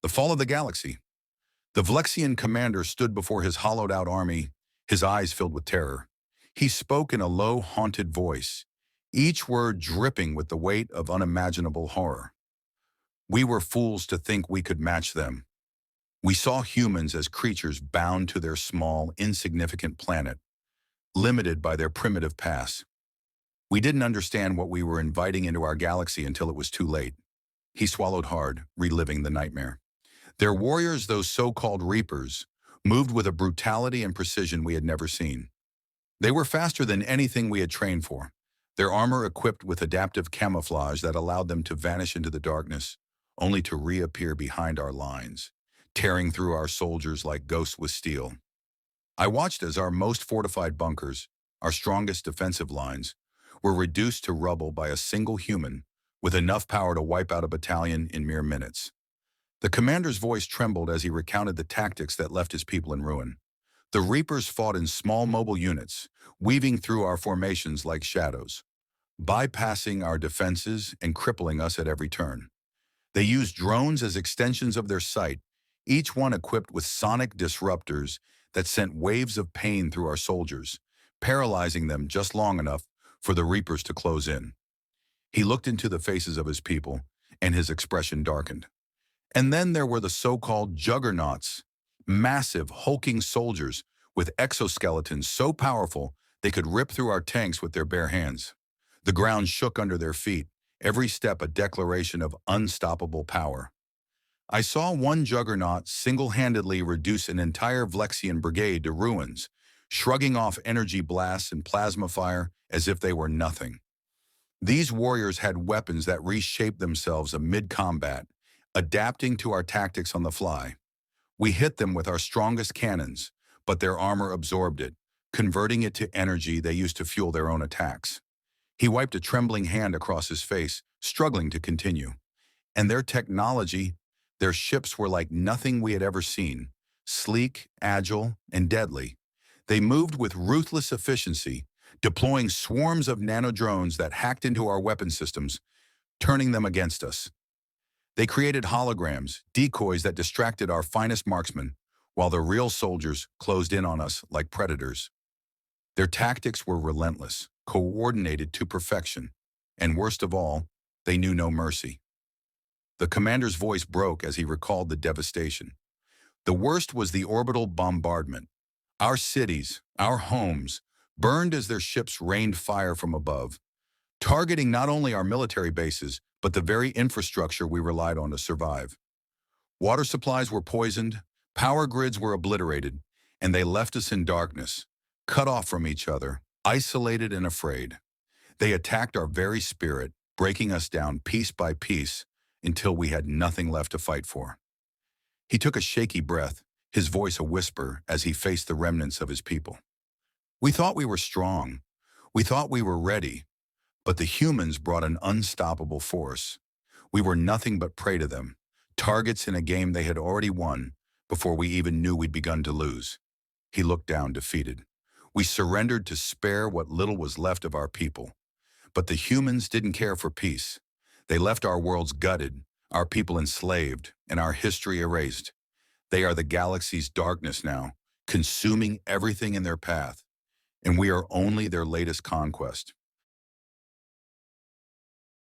The fall of the galaxy. The Vlexian commander stood before his hollowed-out army, his eyes filled with terror. He spoke in a low, haunted voice, each word dripping with the weight of unimaginable horror. We were fools to think we could match them. We saw humans as creatures bound to their small, insignificant planet, limited by their primitive past. We didn't understand what we were inviting into our galaxy until it was too late. He swallowed hard, reliving the nightmare. Their warriors, those so-called Reapers, moved with a brutality and precision we had never seen. They were faster than anything we had trained for, their armor equipped with adaptive camouflage that allowed them to vanish into the darkness, only to reappear behind our lines, tearing through our soldiers like ghosts with steel. I watched as our most fortified bunkers, our strongest defensive lines, were reduced to rubble by a single human with enough power to wipe out a battalion in mere minutes. The commander's voice trembled as he recounted the tactics that left his people in ruin. The Reapers fought in small mobile units, weaving through our formations like shadows, bypassing our defenses and crippling us at every turn. They used drones as extensions of their sight, each one equipped with sonic disruptors that sent waves of pain through our soldiers, paralyzing them just long enough for the Reapers to close in. He looked into the faces of his people, and his expression darkened. And then there were the so-called juggernauts, massive, hulking soldiers with exoskeletons so powerful they could rip through our tanks with their bare hands. The ground shook under their feet, every step a declaration of unstoppable power. I saw one juggernaut single-handedly reduce an entire Vlexian brigade to ruins, shrugging off energy blasts and plasma fire as if they were nothing. These warriors had weapons that reshaped themselves amid combat, adapting to our tactics on the fly. We hit them with our strongest cannons, but their armor absorbed it, converting it to energy they used to fuel their own attacks. He wiped a trembling hand across his face, struggling to continue. And their technology, their ships were like nothing we had ever seen, sleek, agile, and deadly. They moved with ruthless efficiency, deploying swarms of nanodrones that hacked into our weapon systems, turning them against us. They created holograms, decoys that distracted our finest marksmen, while the real soldiers closed in on us like predators. Their tactics were relentless, coordinated to perfection, and worst of all, they knew no mercy. The commander's voice broke as he recalled the devastation. The worst was the orbital bombardment. Our cities, our homes, burned as their ships rained fire from above, targeting not only our military bases, but the very infrastructure we relied on to survive. Water supplies were poisoned, power grids were obliterated, and they left us in darkness, cut off from each other, isolated and afraid. They attacked our very spirit, breaking us down piece by piece until we had nothing left to fight for. He took a shaky breath, his voice a whisper as he faced the remnants of his people. We thought we were strong. We thought we were ready. But the humans brought an unstoppable force. We were nothing but prey to them, targets in a game they had already won before we even knew we'd begun to lose. He looked down, defeated. We surrendered to spare what little was left of our people. But the humans didn't care for peace. They left our worlds gutted, our people enslaved, and our history erased. They are the galaxy's darkness now, consuming everything in their path, and we are only their latest conquest.